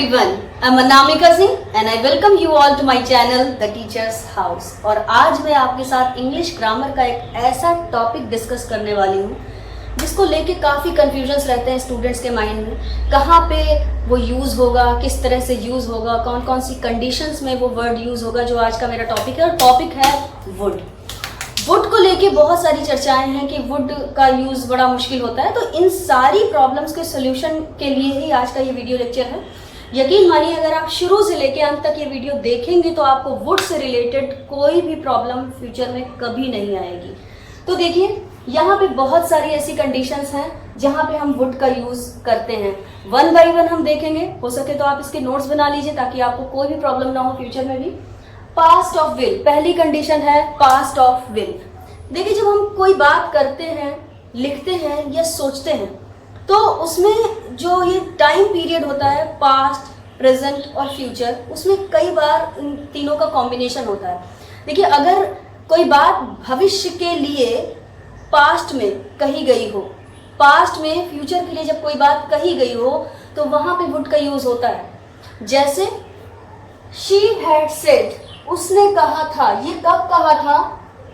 everyone, I'm Anamika Singh and I welcome you all to my channel The Teacher's House। और आज मैं आपके साथ इंग्लिश ग्रामर का एक ऐसा टॉपिक डिस्कस करने वाली हूँ जिसको लेके काफ़ी कन्फ्यूजन्स रहते हैं स्टूडेंट्स के माइंड में। कहाँ पे वो यूज़ होगा, किस तरह से यूज़ होगा, कौन कौन सी कंडीशंस में वो वर्ड यूज़ होगा, जो आज का मेरा टॉपिक है। और टॉपिक है वुड। वुड को लेके बहुत सारी चर्चाएं हैं कि वुड का यूज़ बड़ा मुश्किल होता है। तो इन सारी प्रॉब्लम्स के सोल्यूशन के लिए ही आज का ये वीडियो लेक्चर है। यकीन मानिए, अगर आप शुरू से लेके अंत तक ये वीडियो देखेंगे तो आपको वुड से रिलेटेड कोई भी प्रॉब्लम फ्यूचर में कभी नहीं आएगी। तो देखिए, यहाँ पे बहुत सारी ऐसी कंडीशंस हैं जहाँ पे हम वुड का यूज़ करते हैं। वन बाई वन हम देखेंगे। हो सके तो आप इसके नोट्स बना लीजिए ताकि आपको कोई भी प्रॉब्लम ना हो फ्यूचर में भी। पास्ट ऑफ विल, पहली कंडीशन है पास्ट ऑफ विल। देखिए, जब हम कोई बात करते हैं, लिखते हैं या सोचते हैं तो उसमें जो ये टाइम पीरियड होता है, पास्ट, प्रेजेंट और फ्यूचर, उसमें कई बार इन तीनों का कॉम्बिनेशन होता है। देखिए, अगर कोई बात भविष्य के लिए पास्ट में कही गई हो, पास्ट में फ्यूचर के लिए जब कोई बात कही गई हो तो वहां पे वुड का यूज होता है। जैसे शी हैड सेड, उसने कहा था। ये कब कहा था?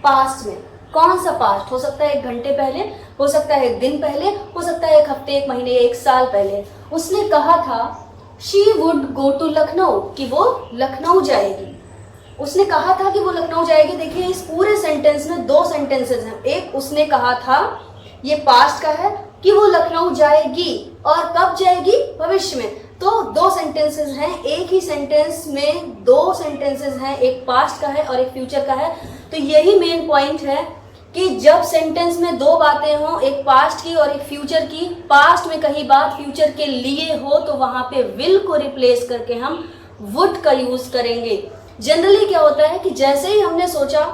पास्ट में। कौन सा पास्ट? हो सकता है 1 घंटे पहले, हो सकता है 1 दिन पहले, हो सकता है 1 हफ्ते, 1 महीने, 1 साल पहले। उसने कहा था she would go to Lucknow, कि वो लखनऊ जाएगी। उसने कहा था कि वो लखनऊ जाएगी। देखिए, इस पूरे सेंटेंस में 2 सेंटेंसेस हैं। एक उसने कहा था, ये पास्ट का है, कि वो लखनऊ जाएगी, और कब जाएगी? भविष्य में। तो 2 सेंटेंसेस हैं। एक ही सेंटेंस में 2 सेंटेंसेस हैं, एक पास्ट का है और एक फ्यूचर का है। तो यही मेन पॉइंट है कि जब सेंटेंस में 2 बातें हों, एक पास्ट की और एक फ्यूचर की, पास्ट में कही बात फ्यूचर के लिए हो, तो वहां पे विल को रिप्लेस करके हम वुड का यूज करेंगे। जनरली क्या होता है कि जैसे ही हमने सोचा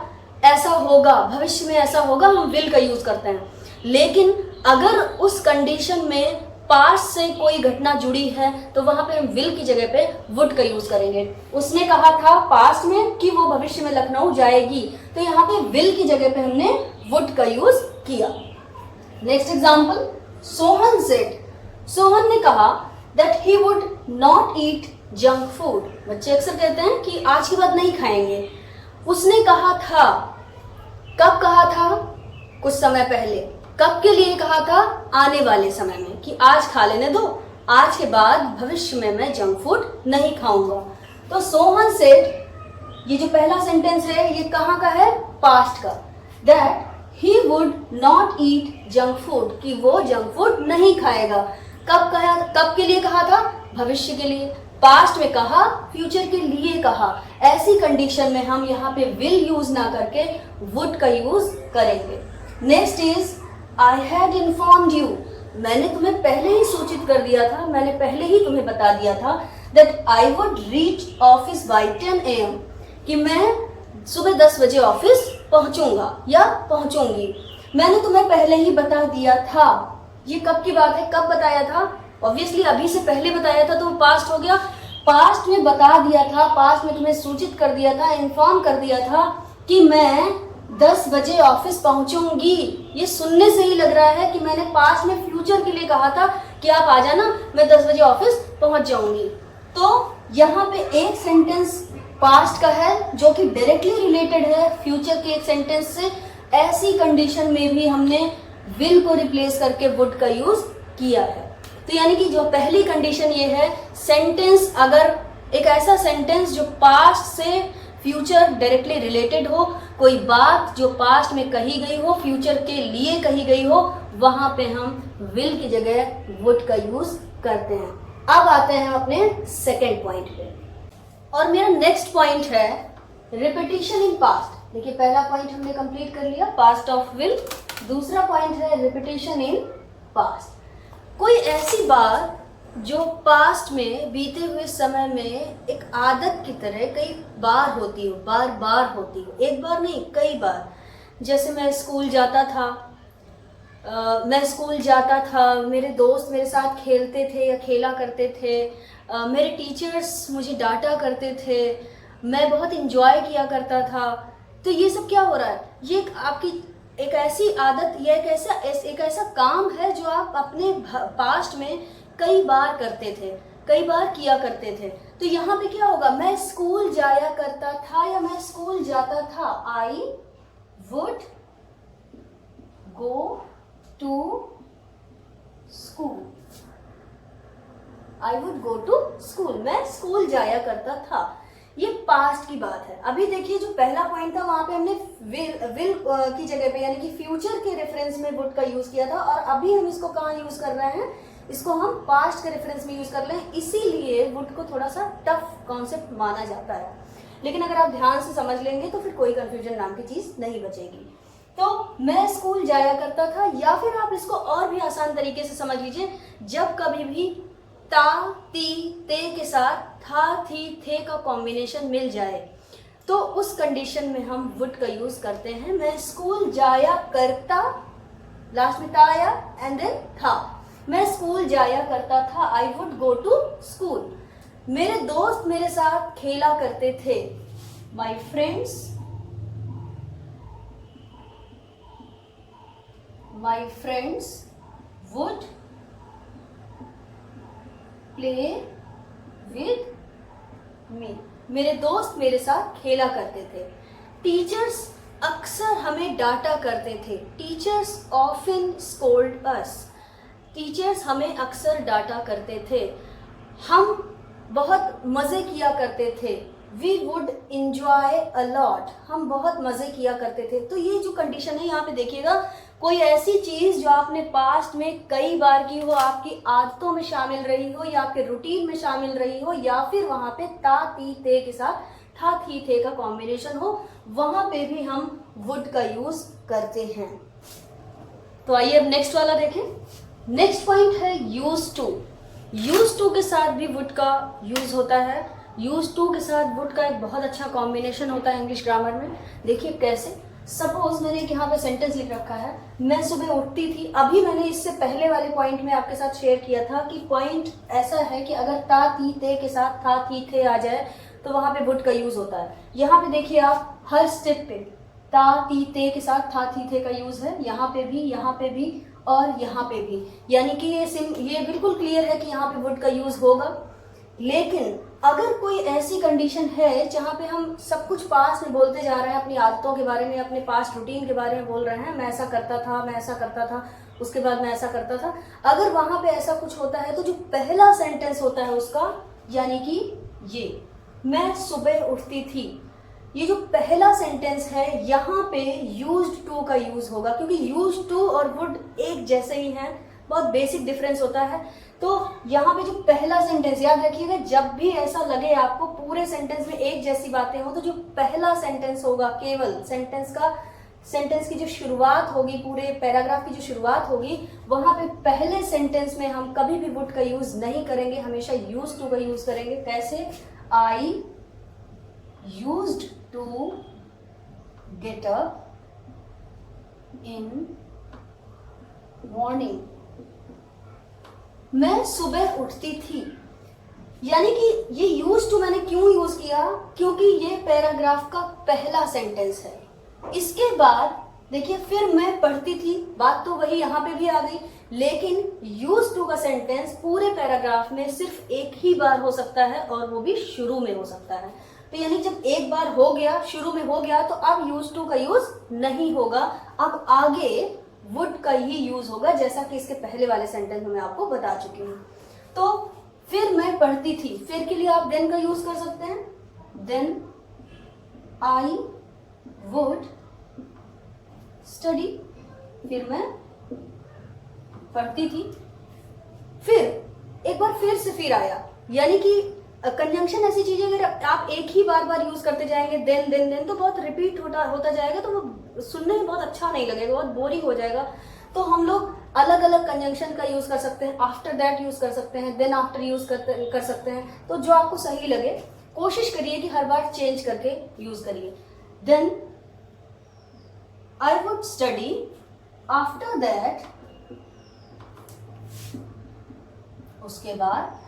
ऐसा होगा, भविष्य में ऐसा होगा, हम विल का यूज करते हैं। लेकिन अगर उस कंडीशन में पास्ट से कोई घटना जुड़ी है तो वहां पे हम विल की जगह पे वुड का यूज करेंगे। उसने कहा था पास्ट में कि वो भविष्य में लखनऊ जाएगी, तो यहाँ पे विल की जगह पे हमने वुड का यूज किया। Next example, Sohan said, Sohan ने कहा that he would not eat junk food. बच्चे अक्सर कहते हैं कि आज के बाद नहीं खाएंगे। उसने कहा था, कब कहा था? कुछ समय पहले। कब के लिए कहा था? आने वाले समय में, कि आज खा लेने दो, आज के बाद भविष्य में मैं जंक फूड नहीं खाऊंगा। तो सोहन सेड, ये जो पहला सेंटेंस है ये कहाँ का है? पास्ट का। That he would not eat junk food, कि वो जंक फूड नहीं खाएगा। कब कहा? कब के लिए कहा था? भविष्य के लिए। पास्ट में कहा, फ्यूचर के लिए कहा। ऐसी कंडीशन में हम यहाँ पे विल यूज ना करके वुड का यूज करेंगे। Next is I had informed you, मैंने तुम्हें पहले ही सूचित कर दिया था, मैंने पहले ही तुम्हें बता दिया था that I would reach office by 10 AM, कि मैं सुबह 10 बजे ऑफिस पहुंचूंगा या पहुंचूंगी। मैंने तुम्हें पहले ही बता दिया था। ये कब की बात है? कब बताया था? ऑब्वियसली अभी से पहले बताया था तो वो पास्ट हो गया। पास्ट में बता दिया था, पास्ट में तुम्हें सूचित कर दिया था, इन्फॉर्म कर दिया था कि मैं 10 बजे ऑफिस पहुंचूंगी। ये सुनने से ही लग रहा है कि मैंने पास्ट में फ्यूचर के लिए कहा था कि आप आ जाना, मैं 10 बजे ऑफिस पहुंच जाऊंगी। तो यहाँ पे एक सेंटेंस पास्ट का है जो कि डायरेक्टली रिलेटेड है फ्यूचर के एक सेंटेंस से। ऐसी कंडीशन में भी हमने विल को रिप्लेस करके वुड का यूज किया है। तो यानी कि जो पहली कंडीशन ये है, सेंटेंस अगर एक ऐसा सेंटेंस जो पास्ट से फ्यूचर डायरेक्टली रिलेटेड हो, कोई बात जो पास्ट में कही गई हो, फ्यूचर के लिए कही गई हो, वहां पे हम विल की जगह वुड का यूज करते हैं। अब आते हैं अपने सेकेंड पॉइंट पे, और मेरा नेक्स्ट पॉइंट है रिपीटिशन इन पास्ट। देखिए, पहला पॉइंट हमने कंप्लीट कर लिया, पास्ट ऑफ विल। दूसरा पॉइंट है रिपीटिशन इन पास्ट। कोई ऐसी बात जो पास्ट में बीते हुए समय में एक आदत की तरह कई बार होती हो, बार बार होती हो, एक बार नहीं कई बार। जैसे मैं स्कूल जाता था, मेरे दोस्त मेरे साथ खेलते थे या खेला करते थे, मेरे टीचर्स मुझे डांटा करते थे, मैं बहुत इंजॉय किया करता था। तो ये सब क्या हो रहा है? ये आपकी एक ऐसी आदत या एक ऐसा काम है जो आप अपने पास्ट में कई बार करते थे। कई बार किया करते थे। तो यहाँ पे क्या होगा, मैं स्कूल जाया करता था या मैं स्कूल जाता था। I would go to school. I would go to school, मैं स्कूल जाया करता था। ये पास्ट की बात है। अभी देखिए जो पहला पॉइंट था वहां पे हमने विल की जगह पे यानी कि फ्यूचर के रेफरेंस में वुड का यूज किया था, और अभी हम इसको कहाँ यूज कर रहे हैं, इसको हम पास्ट के रेफरेंस में यूज कर रहे हैं। इसीलिए वुड को थोड़ा सा टफ कॉन्सेप्ट माना जाता है, लेकिन अगर आप ध्यान से समझ लेंगे तो फिर कोई कंफ्यूजन नाम की चीज नहीं बचेगी। तो मैं स्कूल जाया करता था, या फिर आप इसको और भी आसान तरीके से समझ लीजिए, जब कभी भी ता, ती, ते के साथ था, थी, थे का कॉम्बिनेशन मिल जाए तो उस कंडीशन में हम वुड का यूज करते हैं। मैं स्कूल जाया करता, लास्ट में ता आया एंड देन था। मैं स्कूल जाया करता था, I would go to school. मेरे दोस्त मेरे साथ खेला करते थे, my friends would play with me. मेरे दोस्त मेरे साथ खेला करते थे। टीचर्स अक्सर हमें डांटा करते थे, टीचर्स ऑफन स्कोल्ड अस। टीचर्स हमें अक्सर डांटा करते थे। हम बहुत मज़े किया करते थे, we would enjoy a lot. हम बहुत मज़े किया करते थे। तो ये जो कंडीशन है यहाँ पे देखिएगा, कोई ऐसी चीज़ जो आपने पास्ट में कई बार की हो, आपकी आदतों में शामिल रही हो या आपके रूटीन में शामिल रही हो, या फिर वहाँ पे ता, ती, ते के साथ था, थी, थे का कॉम्बिनेशन हो, वहाँ पे भी हम वुड का यूज़ करते हैं। तो आइए अब नेक्स्ट वाला देखें। नेक्स्ट पॉइंट है यूज टू। यूज टू के साथ भी वुड का यूज होता है। यूज टू के साथ वुड का एक बहुत अच्छा कॉम्बिनेशन होता है इंग्लिश ग्रामर में। देखिए कैसे, सपोज मैंने यहाँ पे सेंटेंस लिख रखा है, मैं सुबह उठती थी। अभी मैंने इससे पहले वाले पॉइंट में आपके साथ शेयर किया था कि पॉइंट ऐसा है कि अगर ता, ती, ते के साथ था, थी, थे आ जाए तो वहाँ पे वुड का यूज होता है। यहाँ पे देखिए आप, हर स्टेप पे ता, ती, ते के साथ था, थी, थे का यूज है। यहाँ पे भी, यहाँ पे भी और यहाँ पे भी, यानी कि ये बिल्कुल क्लियर है कि यहाँ पे वुड का यूज होगा। लेकिन अगर कोई ऐसी कंडीशन है जहाँ पे हम सब कुछ पास्ट में बोलते जा रहे हैं, अपनी आदतों के बारे में, अपने पास्ट रूटीन के बारे में बोल रहे हैं, मैं ऐसा करता था, मैं ऐसा करता था, उसके बाद मैं ऐसा करता था, अगर वहाँ पे ऐसा कुछ होता है तो जो पहला सेंटेंस होता है उसका, यानी कि ये मैं सुबह उठती थी, ये जो पहला सेंटेंस है यहाँ पे यूज्ड टू का यूज होगा, क्योंकि यूज्ड टू और वुड एक जैसे ही हैं, बहुत बेसिक डिफरेंस होता है। तो यहाँ पे जो पहला सेंटेंस, याद रखिएगा, जब भी ऐसा लगे आपको पूरे सेंटेंस में एक जैसी बातें हो, तो जो पहला सेंटेंस होगा, केवल सेंटेंस की जो शुरुआत होगी, पूरे पैराग्राफ की जो शुरुआत होगी, वहां पे पहले सेंटेंस में हम कभी भी वुड का यूज नहीं करेंगे, हमेशा यूज टू का यूज करेंगे। कैसे, I used to get up in morning. मैं सुबह उठती थी, यानी कि ये यूज टू मैंने क्यों यूज किया, क्योंकि ये पैराग्राफ का पहला सेंटेंस है। इसके बाद देखिए, फिर मैं पढ़ती थी, बात तो वही यहाँ पे भी आ गई, लेकिन यूज टू का सेंटेंस पूरे पैराग्राफ में सिर्फ एक ही बार हो सकता है, और वो भी शुरू में हो सकता है। तो यानी जब एक बार हो गया, शुरू में हो गया, तो अब यूज टू का यूज नहीं होगा, अब आगे वुड का ही यूज होगा, जैसा कि इसके पहले वाले सेंटेंस में मैं आपको बता चुकी हूँ। तो फिर मैं पढ़ती थी, फिर के लिए आप देन का यूज कर सकते हैं, देन आई वुड स्टडी। फिर मैं पढ़ती थी, फिर एक बार फिर से फिर आया, यानी कि कंजंक्शन ऐसी चीज है, अगर आप एक ही बार बार यूज करते जाएंगे देन देन देन, तो बहुत रिपीट होता जाएगा, तो वो सुनने में बहुत अच्छा नहीं लगेगा, बहुत बोरिंग हो जाएगा। तो हम लोग अलग अलग कंजंक्शन का यूज कर सकते हैं, आफ्टर दैट यूज कर सकते हैं, देन आफ्टर यूज कर सकते हैं। तो जो आपको सही लगे, कोशिश करिए कि हर बार चेंज करके यूज करिए। Then I would study, after that, उसके बाद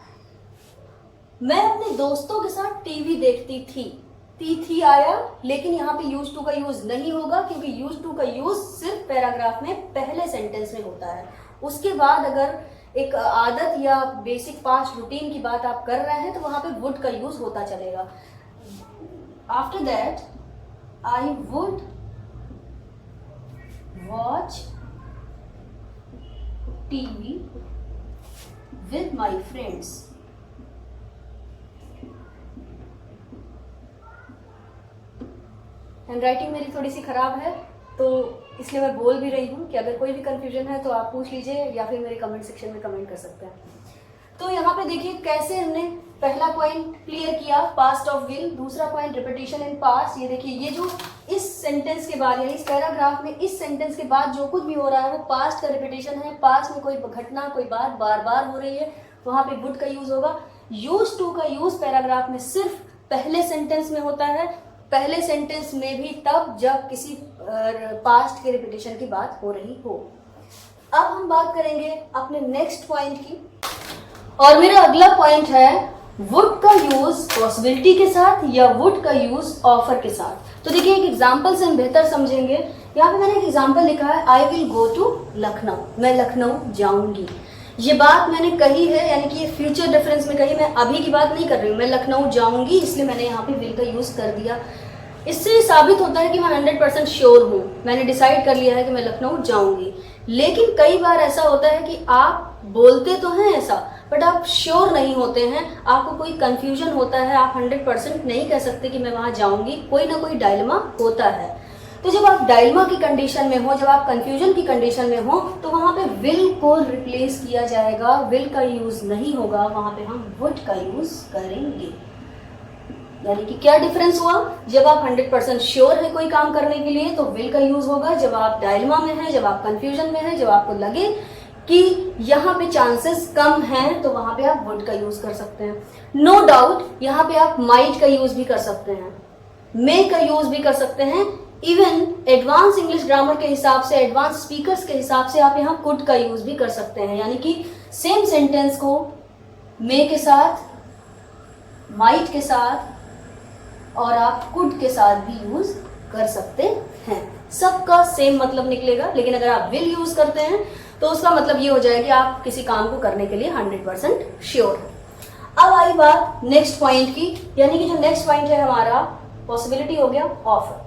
मैं अपने दोस्तों के साथ टीवी देखती थी। थी आया, लेकिन यहाँ पे यूज टू का यूज नहीं होगा, क्योंकि यूज टू का यूज सिर्फ पैराग्राफ में पहले सेंटेंस में होता है। उसके बाद अगर एक आदत या बेसिक पास्ट रूटीन की बात आप कर रहे हैं तो वहां पे वुड का यूज होता चलेगा। After that, I would watch TV with my friends. Handwriting मेरी थोड़ी सी खराब है तो इसलिए मैं बोल भी रही हूँ कि अगर कोई भी कंफ्यूजन है तो आप पूछ लीजिए या फिर मेरे कमेंट सेक्शन में कमेंट कर सकते हैं। तो यहाँ पे देखिए कैसे हमने पहला पॉइंट क्लियर किया, पास्ट ऑफ विल। दूसरा पॉइंट रिपीटेशन इन पास्ट। ये देखिए, ये जो इस सेंटेंस के बाद यानी इस पैराग्राफ में इस सेंटेंस के बाद जो कुछ भी हो रहा है वो पास्ट का रिपीटेशन है। पास्ट में कोई घटना, कोई बात बार बार हो रही है, वहां पे वुड का यूज होगा। यूज टू का यूज पैराग्राफ में सिर्फ पहले सेंटेंस में होता है, पहले सेंटेंस में भी तब जब किसी पास्ट के रिपीटेशन की बात हो रही हो। अब हम बात करेंगे अपने नेक्स्ट पॉइंट की, और मेरा अगला पॉइंट है वुड का यूज पॉसिबिलिटी के साथ या वुड का यूज ऑफर के साथ। तो देखिए, एक एग्जांपल से हम बेहतर समझेंगे। यहाँ पे मैंने एक एग्जांपल लिखा है, I will go to Lucknow, मैं लखनऊ जाऊंगी। ये बात मैंने कही है, यानी कि ये फ्यूचर डिफरेंस में कही, मैं अभी की बात नहीं कर रही हूँ। मैं लखनऊ जाऊंगी, इसलिए मैंने यहाँ पे विल का यूज कर दिया। इससे साबित होता है कि मैं 100% श्योर हूँ, मैंने डिसाइड कर लिया है कि मैं लखनऊ जाऊंगी। लेकिन कई बार ऐसा होता है कि आप बोलते तो हैं ऐसा, बट आप श्योर नहीं होते हैं, आपको कोई कंफ्यूजन होता है, आप 100% नहीं कह सकते कि मैं वहां जाऊंगी, कोई ना कोई डायलेमा होता है। तो जब आप डायलेमा की कंडीशन में हो, जब आप कंफ्यूजन की कंडीशन में हो, तो वहां पे विल को रिप्लेस किया जाएगा, विल का यूज नहीं होगा, वहां पे हम वुड का यूज करेंगे। यानी कि क्या डिफरेंस हुआ, जब आप 100% श्योर है कोई काम करने के लिए तो विल का यूज होगा, जब आप डायलेमा में हैं, जब आप कंफ्यूजन में हैं, जब आपको लगे कि यहाँ पे चांसेस कम हैं, तो वहां पे आप वुड का यूज कर सकते हैं। नो डाउट यहाँ पे आप माइट का यूज भी कर सकते हैं, मे का यूज भी कर सकते हैं। इवन एडवांस इंग्लिश ग्रामर के हिसाब से, एडवांस स्पीकर्स के हिसाब से आप यहाँ कुड का यूज भी कर सकते हैं। यानी कि सेम सेंटेंस को मे के साथ, माइट के साथ और आप कुड के साथ भी यूज कर सकते हैं। सबका सेम मतलब निकलेगा, लेकिन अगर आप विल यूज करते हैं तो उसका मतलब ये हो जाएगा कि आप किसी काम को करने के लिए 100% श्योर हैं। अब आई बात नेक्स्ट पॉइंट की, यानी कि जो नेक्स्ट पॉइंट है हमारा पॉसिबिलिटी हो गया ऑफर।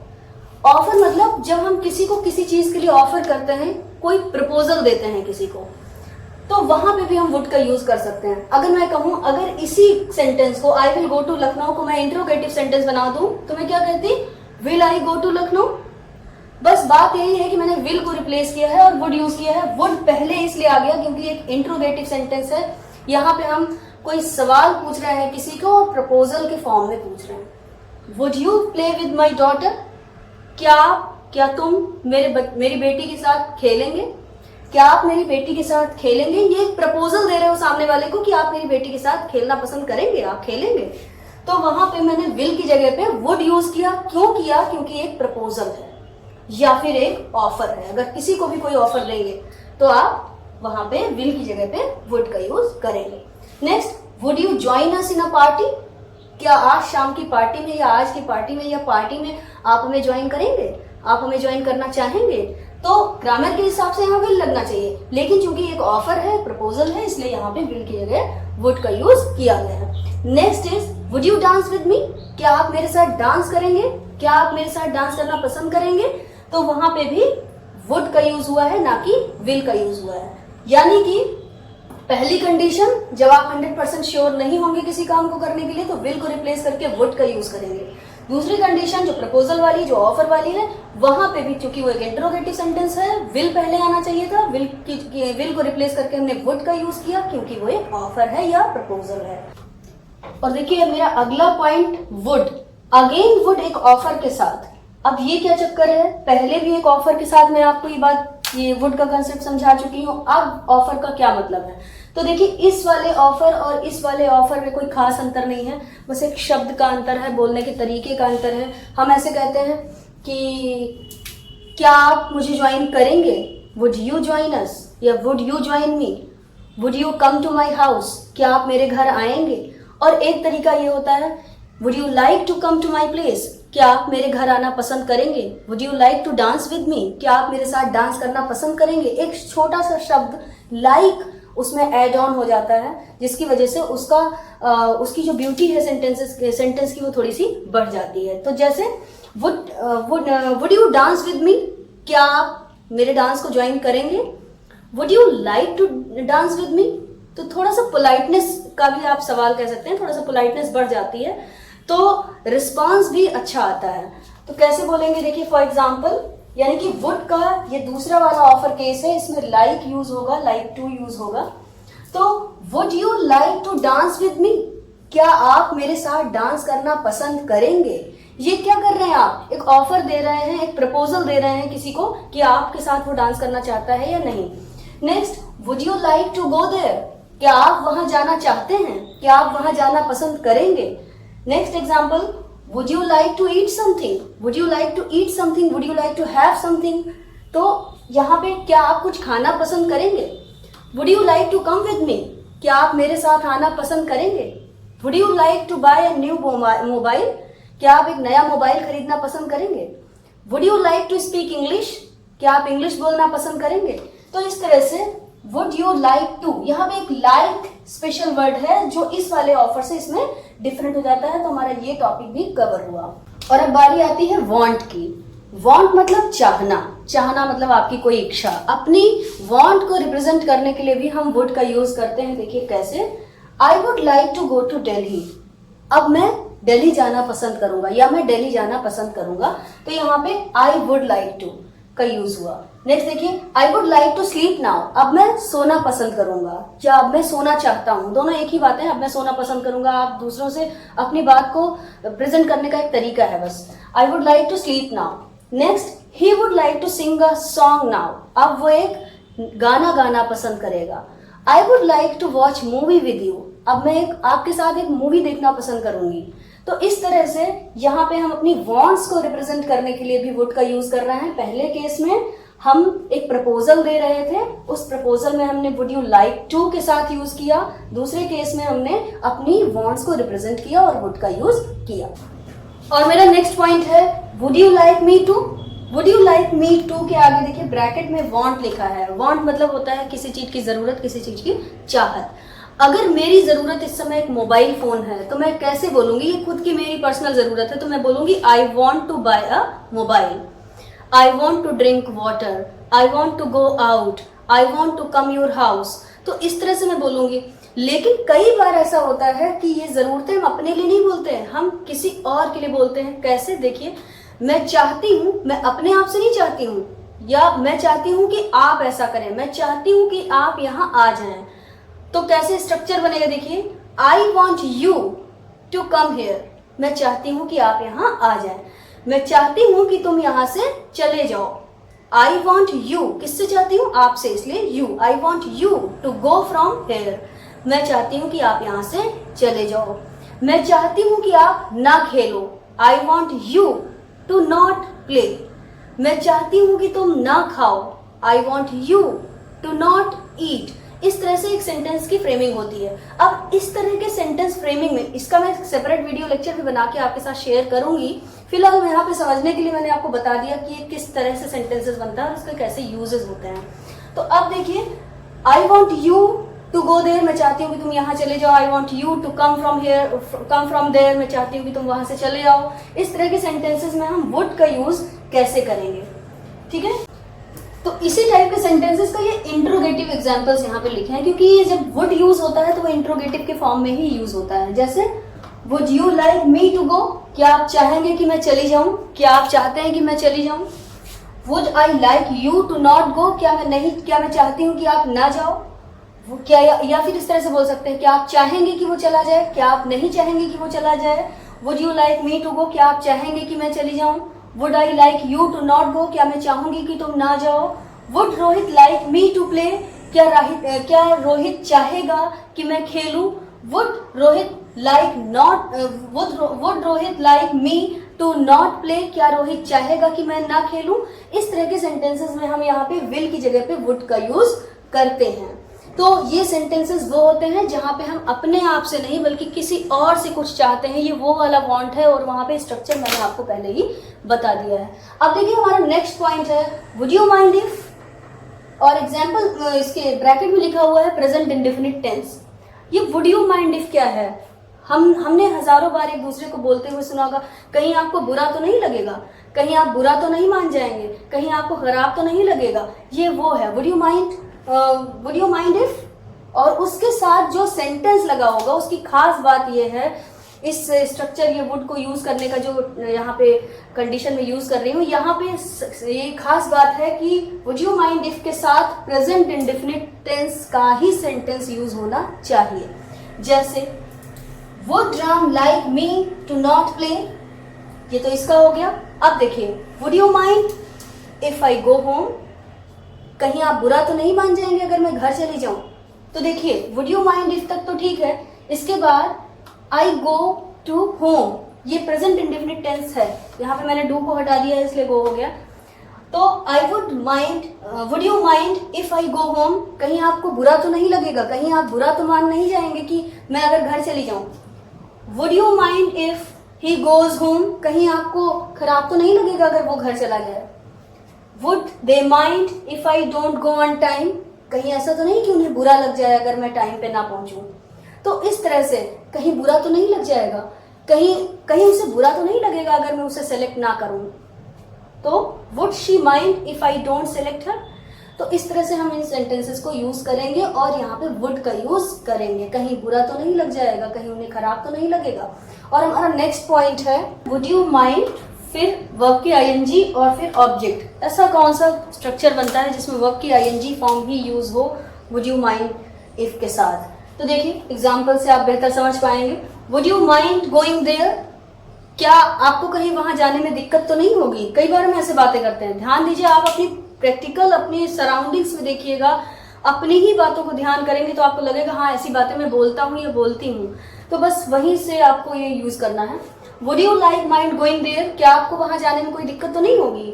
ऑफर मतलब जब हम किसी को किसी चीज के लिए ऑफर करते हैं, कोई प्रपोजल देते हैं किसी को, तो वहां पे भी हम वुड का यूज कर सकते हैं। अगर मैं कहूं, अगर इसी सेंटेंस को I will go to Lucknow को मैं इंट्रोगेटिव सेंटेंस बना दूं तो मैं क्या कहती, will I go to Lucknow. बस बात यही है कि मैंने विल को रिप्लेस किया है और वुड यूज किया है। वुड पहले इसलिए आ गया क्योंकि एक इंट्रोगेटिव सेंटेंस है, यहाँ पे हम कोई सवाल पूछ रहे हैं किसी को और प्रपोजल के फॉर्म में पूछ रहे हैं। Would you play with my daughter, क्या तुम मेरी बेटी के साथ खेलेंगे, क्या आप मेरी बेटी के साथ खेलेंगे। ये एक प्रपोजल दे रहे हो सामने वाले को कि आप मेरी बेटी के साथ खेलना पसंद करेंगे, आप खेलेंगे। तो वहां पे मैंने विल की जगह पे वुड यूज किया। क्यों किया, क्योंकि एक प्रपोजल है या फिर एक ऑफर है। अगर किसी को भी कोई ऑफर देंगे तो आप वहां पे विल की जगह पे वुड का यूज करेंगे। Next, would you join us in a party, क्या आज शाम की पार्टी में या आज की पार्टी में या पार्टी में आप हमें ज्वाइन करेंगे, आप हमें ज्वाइन करना चाहेंगे। तो ग्रामर के हिसाब से यहाँ विल लगना चाहिए, लेकिन चूंकि एक ऑफर है, प्रपोजल है, इसलिए यहाँ पे विल की जगह वुड का यूज किया गया है। Next is would you dance with me, क्या आप मेरे साथ डांस करेंगे, क्या आप मेरे साथ डांस करना पसंद करेंगे। तो वहां पे भी वुड का यूज हुआ है, ना कि विल का यूज हुआ है। यानी कि पहली कंडीशन, जब आप 100% श्योर नहीं होंगे किसी काम को करने के लिए तो विल को रिप्लेस करके वुड का यूज करेंगे। दूसरी कंडीशन जो प्रपोजल वाली, जो ऑफर वाली है, वहां पे भी चूंकि वो एक इंटरोगेटिव सेंटेंस है, विल पहले आना चाहिए था, विल को रिप्लेस करके हमने वुड का यूज किया क्योंकि वो एक ऑफर है या प्रपोजल है। और देखिए मेरा अगला पॉइंट वुड, अगेन वुड एक ऑफर के साथ। अब ये क्या चक्कर है, पहले भी एक ऑफर के साथ मैं आपको ये वुड का कंसेप्ट समझा चुकी हूँ। अब ऑफर का क्या मतलब है, तो देखिए इस वाले ऑफर और इस वाले ऑफर में कोई खास अंतर नहीं है, बस एक शब्द का अंतर है, बोलने के तरीके का अंतर है। हम ऐसे कहते हैं कि क्या आप मुझे ज्वाइन करेंगे, वुड यू ज्वाइन अस, या would you join me, would you come to my house, क्या आप मेरे घर आएंगे। और एक तरीका ये होता है would you like to come to my place, क्या आप मेरे घर आना पसंद करेंगे। Would you like to dance with me, क्या आप मेरे साथ डांस करना पसंद करेंगे। एक छोटा सा शब्द लाइक उसमें ऐड ऑन हो जाता है, जिसकी वजह से उसकी जो ब्यूटी है सेंटेंस की वो थोड़ी सी बढ़ जाती है। तो जैसे would you dance with me, क्या आप मेरे डांस को ज्वाइन करेंगे? Would you like to dance with me, तो थोड़ा सा पोलाइटनेस का भी आप सवाल कह सकते हैं, थोड़ा सा पोलाइटनेस बढ़ जाती है तो रिस्पॉन्स भी अच्छा आता है। तो कैसे बोलेंगे देखिए, फॉर एग्जाम्पल, यानी कि वुड का ये दूसरा वाला ऑफर केस है, इसमें लाइक यूज होगा, लाइक टू यूज होगा। तो would you like to dance with me, क्या आप मेरे साथ डांस करना पसंद करेंगे? ये क्या कर रहे हैं आप, एक ऑफर दे रहे हैं, एक प्रपोजल दे रहे हैं किसी को कि आपके साथ वो डांस करना चाहता है या नहीं। Next, would you like to go there, क्या आप वहां जाना चाहते हैं, क्या आप वहां जाना पसंद करेंगे? Next example, would you like to eat something, would you like to eat something, would you like to have something, तो यहाँ पे क्या आप कुछ खाना पसंद करेंगे? would you like to come with me, क्या आप मेरे साथ आना पसंद करेंगे? would you like to buy a new mobile, क्या आप एक नया मोबाइल खरीदना पसंद करेंगे? would you like to speak English, क्या आप इंग्लिश बोलना पसंद करेंगे? तो इस तरह से वुड यू लाइक टू, यहाँ पे एक लाइक स्पेशल वर्ड है जो इस वाले ऑफर से इसमें डिफरेंट हो जाता है। तो हमारा ये टॉपिक भी कवर हुआ। और अब बारी आती है वांट की। वांट मतलब चाहना, चाहना मतलब आपकी कोई इच्छा। अपनी वांट को रिप्रेजेंट करने के लिए भी हम वुड का यूज करते हैं। देखिए कैसे, I would like to go to Delhi, अब मैं दिल्ली जाना पसंद करूंगा या मैं दिल्ली जाना पसंद करूंगा। तो यहाँ पे आई वुड लाइक टू का यूज हुआ। नेक्स्ट देखिए, I would like to sleep now, अब मैं सोना पसंद करूंगा या अब मैं सोना चाहता हूँ, दोनों एक ही बात है। अब मैं सोना पसंद करूंगा, आप दूसरों से अपनी बात को प्रेजेंट करने का एक तरीका है बस। I would like to sleep now. Next, he would like to sing a song now, अब वो एक गाना गाना पसंद करेगा। I would like to watch movie with you, अब मैं आपके साथ एक मूवी देखना पसंद करूंगी। तो इस तरह से यहाँ पे हम अपनी वांट्स को रिप्रेजेंट करने के लिए भी वुड का यूज कर रहे हैं। पहले केस में हम एक प्रपोजल दे रहे थे, उस प्रपोजल में हमने वुड यू लाइक टू के साथ यूज किया। दूसरे केस में हमने अपनी वांट्स को रिप्रेजेंट किया और वुड का यूज किया। और मेरा नेक्स्ट पॉइंट है, would you like me to. Would you like me to के आगे देखिए ब्रैकेट में वांट लिखा है। वांट मतलब होता है किसी चीज की जरूरत, किसी चीज की चाहत। अगर मेरी जरूरत इस समय एक मोबाइल फोन है तो मैं कैसे बोलूंगी, ये खुद की मेरी पर्सनल जरूरत है, तो मैं बोलूंगी I want to buy a mobile, I want to drink water, I want to go out, I want to come your house. तो इस तरह से मैं बोलूंगी। लेकिन कई बार ऐसा होता है कि ये जरूरतें हम अपने लिए नहीं बोलते हैं, हम किसी और के लिए बोलते हैं। कैसे, देखिए, मैं चाहती हूँ, मैं अपने आप से नहीं चाहती हूँ, या मैं चाहती हूँ कि आप ऐसा करें, मैं चाहती हूँ कि आप यहाँ आ जाएं। तो कैसे स्ट्रक्चर बनेगा देखिए, I want you to come here, मैं चाहती हूँ कि आप यहाँ आ जाएं। मैं चाहती हूँ कि तुम यहाँ से चले जाओ। आई वॉन्ट यू, किससे चाहती हूँ, आपसे, इसलिए you. I want you to go from here, मैं चाहती हूँ कि आप यहाँ से चले जाओ। मैं चाहती हूँ कि आप ना खेलो, I want you to not play, मैं चाहती हूँ कि तुम ना खाओ, I want you to not eat. इस तरह से एक सेंटेंस की फ्रेमिंग होती है। अब इस तरह के सेंटेंस फ्रेमिंग में, इसका मैं सेपरेट वीडियो लेक्चर भी बना के आपके साथ शेयर करूंगी। फिलहाल यहाँ पे समझने के लिए मैंने आपको बता दिया कि ये किस तरह से सेंटेंसेस बनता है और इसके कैसे यूजेस होते हैं। तो अब देखिए, I want you to go there, मैं चाहती हूँ कि तुम यहाँ चले जाओ। I want you to come from here, come from there, मैं चाहती हूँ कि तुम वहां से चले जाओ। इस तरह के सेंटेंसेस में हम वुड का यूज कैसे करेंगे, ठीक है। तो इसी टाइप के सेंटेंसेस का ये इंट्रोगेटिव एग्जांपल्स यहाँ पे लिखे हैं, क्योंकि ये जब वुड यूज होता है तो वो इंट्रोगेटिव के फॉर्म में ही यूज होता है। जैसे would you like me to go, क्या आप चाहेंगे कि मैं चली जाऊं, क्या आप चाहते हैं कि मैं चली जाऊं। Would I like you to not go, क्या मैं चाहती हूँ कि आप ना जाओ। वो क्या, या फिर इस तरह से बोल सकते हैं, क्या आप चाहेंगे कि वो चला जाए, क्या आप नहीं चाहेंगे कि वो चला जाए। Would you like me to go, क्या आप चाहेंगे कि मैं चली जाऊं। Would I like you to not go, क्या मैं चाहूंगी कि तुम ना जाओ। Would Rohit like me to play, क्या रोहित चाहेगा कि मैं खेलूं। Would Rohit like not, would Rohit like me to not play, क्या रोहित चाहेगा कि मैं ना खेलूं। इस तरह के सेंटेंसेस में हम यहाँ पे विल की जगह पे वुड का यूज करते हैं। तो ये सेंटेंसेस वो होते हैं जहां पे हम अपने आप से नहीं बल्कि किसी और से कुछ चाहते हैं। ये वो वाला वांट है और वहां पे स्ट्रक्चर मैंने आपको पहले ही बता दिया है। अब देखिए हमारा नेक्स्ट पॉइंट है, वुड यू माइंड इफ। और एग्जाम्पल इसके ब्रैकेट में लिखा हुआ है प्रेजेंट इंडेफिनिट टेंस। ये वुड यू माइंड इफ क्या है? हमने हजारों बार एक दूसरे को बोलते हुए सुना होगा, कहीं आपको बुरा तो नहीं लगेगा, कहीं आप बुरा तो नहीं मान जाएंगे, कहीं आपको खराब तो नहीं लगेगा। ये वो है वुड यू माइंड इफ। और उसके साथ जो सेंटेंस लगा होगा उसकी खास बात ये है, इस स्ट्रक्चर ये वुड को यूज करने का जो यहाँ पे कंडीशन में यूज कर रही हूँ, यहाँ पे ये खास बात है कि वुड यू माइंड इफ के साथ प्रेजेंट इंडेफिनिट टेंस का ही सेंटेंस यूज होना चाहिए। जैसे would Ram like me to not play, ये तो इसका हो गया। अब देखिए would you mind if I go home, कहीं आप बुरा तो नहीं मान जाएंगे अगर मैं घर चली जाऊं? तो देखिए वुड यू माइंड इफ तक तो ठीक है, इसके बाद आई गो टू होम, ये प्रेजेंट इंडेफिनिट टेंस है, यहाँ पे मैंने डू को हटा दिया है इसलिए गो हो गया। तो I would you mind if I go home, कहीं आपको बुरा तो नहीं लगेगा, कहीं आप बुरा तो मान नहीं जाएंगे कि मैं अगर घर चली जाऊं। Would you mind if he goes home, कहीं आपको खराब तो नहीं लगेगा अगर वो घर चला गया। Would they mind if I don't go on time, कहीं ऐसा तो नहीं कि उन्हें बुरा लग जाए अगर मैं टाइम पे ना पहुंचूं। तो इस तरह से कहीं बुरा तो नहीं लग जाएगा, कहीं उसे बुरा तो नहीं लगेगा अगर मैं उसे सेलेक्ट ना करूं। तो would she mind if I don't select her. तो इस तरह से हम इन सेंटेंसेस को यूज करेंगे और यहाँ पे वुड का यूज करेंगे, कहीं बुरा तो नहीं लग जाएगा, कहीं उन्हें खराब तो नहीं लगेगा। और हमारा नेक्स्ट पॉइंट है वुड यू माइंड, फिर वर्ब की आईएनजी और फिर ऑब्जेक्ट। ऐसा कौन सा स्ट्रक्चर बनता है जिसमें वर्ब की आईएनजी फॉर्म भी यूज हो वुड यू माइंड इफ के साथ? तो देखिए एग्जाम्पल से आप बेहतर समझ पाएंगे। Would you mind going there, क्या आपको कहीं वहां जाने में दिक्कत तो नहीं होगी? कई बार हम ऐसे बातें करते हैं। ध्यान दीजिए, आप अपनी प्रैक्टिकल अपने सराउंडिंग्स में देखिएगा, अपनी ही बातों को ध्यान करेंगे तो आपको लगेगा हाँ ऐसी बातें मैं बोलता हूँ या बोलती हूँ। तो बस वहीं से आपको ये यूज करना है। Would you like mind going there, क्या आपको वहां जाने में कोई दिक्कत तो नहीं होगी?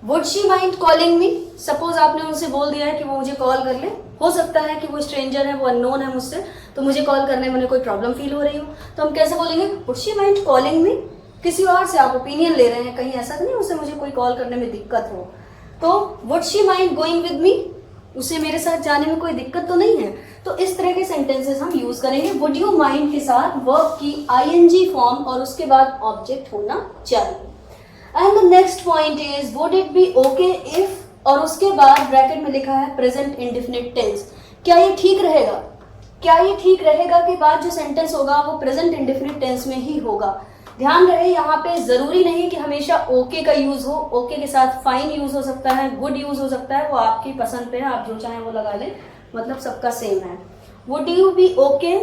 Would she mind calling me, suppose आपने उनसे बोल दिया है कि वो मुझे कॉल कर ले, हो सकता है कि वो स्ट्रेंजर है, वो अननोन है मुझसे, तो मुझे कॉल करने में कोई प्रॉब्लम फील हो रही हो, तो हम कैसे बोलेंगे would she mind calling me. किसी और से आप ओपिनियन ले रहे हैं, कहीं ऐसा तो नहीं उसे मुझे कोई कॉल करने में दिक्कत हो, तो would she mind going with me, उसे मेरे साथ जाने में कोई दिक्कत तो नहीं है। तो इस तरह के सेंटेंसेस हम यूज करेंगे वुड यू माइंड के साथ वर्ब की आईएनजी फॉर्म और उसके बाद ऑब्जेक्ट होना चाहिए। And the next point is would it be okay if, और उसके बाद ब्रैकेट में लिखा है प्रेजेंट इंडेफिनिट टेंस। क्या ये ठीक रहेगा? क्या ये ठीक रहेगा कि बाद जो सेंटेंस होगा वो प्रेजेंट इंडेफिनिट टेंस में ही होगा? ध्यान रहे यहाँ पे जरूरी नहीं कि हमेशा ओके का यूज हो, ओके के साथ फाइन यूज हो सकता है, गुड यूज हो सकता है, वो आपकी पसंद पे है, आप जो चाहें वो लगा लें, मतलब सबका सेम है। वुड यू बी ओके,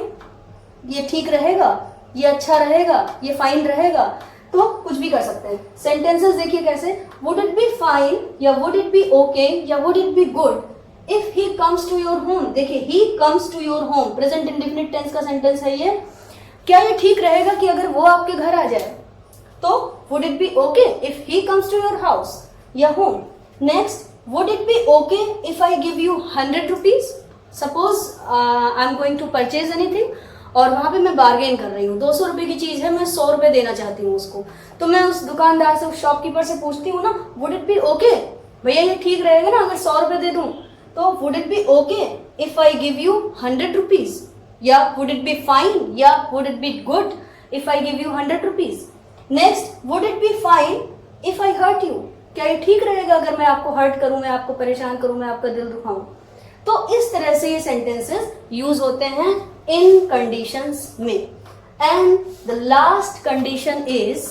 ये ठीक रहेगा, ये अच्छा रहेगा, ये फाइन रहेगा, तो कुछ भी कर सकते हैं। सेंटेंसेस देखिए कैसे, वुड इट बी फाइन या वुड इट बी ओके या would it be good if he comes to your home. देखिए he comes to your home, present indefinite tense का सेंटेंस है ये। क्या ये ठीक रहेगा कि अगर वो आपके घर आ जाए? तो would it be okay if he comes to your house या home. Next, would it be okay if I give you 100 rupees. Suppose I am going to purchase anything और वहां पे मैं बार्गेन कर रही हूँ, 200 रुपए की चीज है, मैं 100 रुपए देना चाहती हूँ उसको, तो मैं उस दुकानदार से, उस शॉपकीपर से पूछती हूँ ना, वुड इट बी ओके, भैया ये ठीक रहेगा ना अगर 100 रुपए दे दूं? तो would it be okay if I give you 100 rupees, या वुड इट बी फाइन या would it be good if I give you 100 rupees. Next, would it be fine if I hurt you, क्या ये ठीक रहेगा अगर मैं आपको hurt करूं, मैं आपको परेशान करूं, मैं आपका दिल दुखाऊं? तो इस तरह से ये सेंटेंसेस यूज होते हैं इन कंडीशंस में। And the last condition is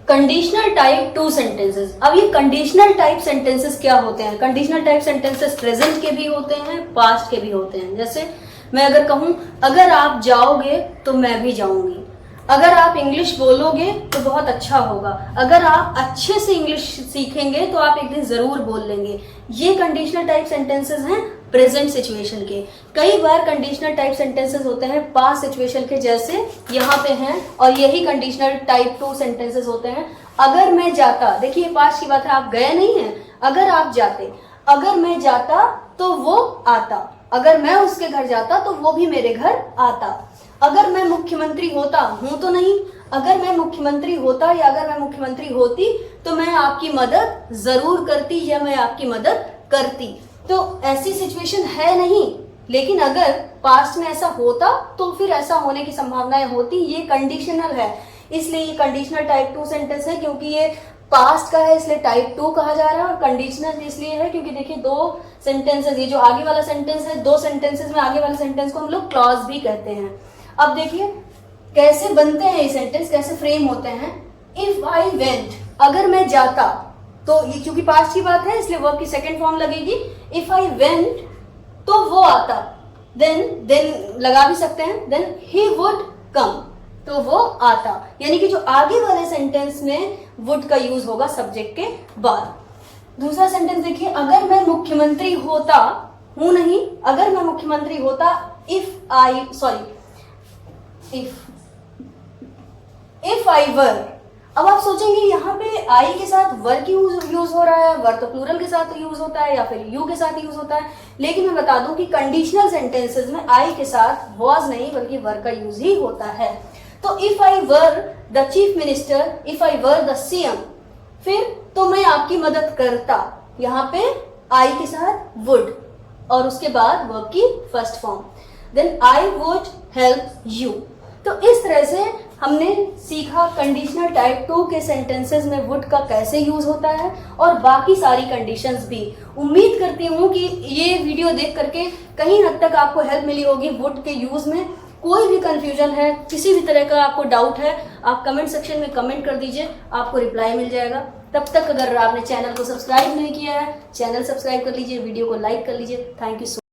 conditional type two sentences. अब ये कंडीशनल टाइप सेंटेंसेस क्या होते हैं? कंडीशनल टाइप सेंटेंसेस प्रेजेंट के भी होते हैं, पास्ट के भी होते हैं। जैसे मैं अगर कहूं अगर आप जाओगे तो मैं भी जाऊंगी, अगर आप इंग्लिश बोलोगे तो बहुत अच्छा होगा, अगर आप अच्छे से इंग्लिश सीखेंगे तो आप एक दिन जरूर बोल लेंगे। ये कंडीशनल टाइप सेंटेंसेस हैं प्रेजेंट सिचुएशन के। कई बार कंडीशनल टाइप सेंटेंसेस होते हैं पास्ट सिचुएशन के, जैसे यहाँ पे हैं, और यही कंडीशनल टाइप टू सेंटेंसेस होते हैं। अगर मैं जाता, देखिए पास्ट की बात है, आप गए नहीं हैं, अगर आप जाते, अगर मैं जाता तो वो आता, अगर मैं उसके घर जाता तो वो भी मेरे घर आता, अगर मैं मुख्यमंत्री होता, हूं तो नहीं, अगर मैं मुख्यमंत्री होता या अगर मैं मुख्यमंत्री होती तो मैं आपकी मदद जरूर करती या मैं आपकी मदद करती। तो ऐसी सिचुएशन है नहीं, लेकिन अगर पास्ट में ऐसा होता तो फिर ऐसा होने की संभावनाएं होती। ये कंडीशनल है, इसलिए ये कंडीशनल टाइप 2 सेंटेंस है, क्योंकि ये पास्ट का है इसलिए टाइप 2 कहा जा रहा है। और कंडीशनल इसलिए है क्योंकि देखिए 2 सेंटेंसेस, ये जो आगे वाला सेंटेंस है, 2 सेंटेंसेस में आगे वाले सेंटेंस को हम लोग क्लॉज भी कहते हैं। अब देखिए कैसे बनते हैं ये सेंटेंस, कैसे फ्रेम होते हैं। इफ आई वेंट, अगर मैं जाता, तो ये क्योंकि पास्ट की बात है इसलिए वर्ब की सेकंड फॉर्म लगेगी। इफ आई वेंट तो वो आता, देन लगा भी सकते हैं, देन ही वुड कम, तो वो आता। यानी कि जो आगे वाले सेंटेंस में वुड का यूज होगा सब्जेक्ट के बाद। दूसरा सेंटेंस देखिए, अगर मैं मुख्यमंत्री होता, हूं नहीं, अगर मैं मुख्यमंत्री होता, इफ आई वर। अब आप सोचेंगे यहाँ पे आई के साथ वर की यूज हो रहा है, वर तो प्लूरल के साथ यूज होता है या फिर यू के साथ यूज होता है, लेकिन मैं बता दूं कि कंडीशनल सेंटेंसेस में आई के साथ वॉज नहीं बल्कि वर का यूज ही होता है। तो if I were the chief minister, if I were the CM, फिर तो मैं आपकी मदद करता, यहाँ पे आई के साथ वुड और उसके बाद वर्ब की first form, then I would help you. तो इस तरह से हमने सीखा कंडीशनल टाइप 2 के सेंटेंसेस में वुड का कैसे यूज होता है और बाकी सारी कंडीशंस भी। उम्मीद करती हूँ कि ये वीडियो देख करके कहीं हद तक आपको हेल्प मिली होगी वुड के यूज में। कोई भी कंफ्यूजन है, किसी भी तरह का आपको डाउट है, आप कमेंट सेक्शन में कमेंट कर दीजिए, आपको रिप्लाई मिल जाएगा। तब तक अगर आपने चैनल को सब्सक्राइब नहीं किया है, चैनल सब्सक्राइब कर लीजिए, वीडियो को लाइक कर लीजिए। Thank you so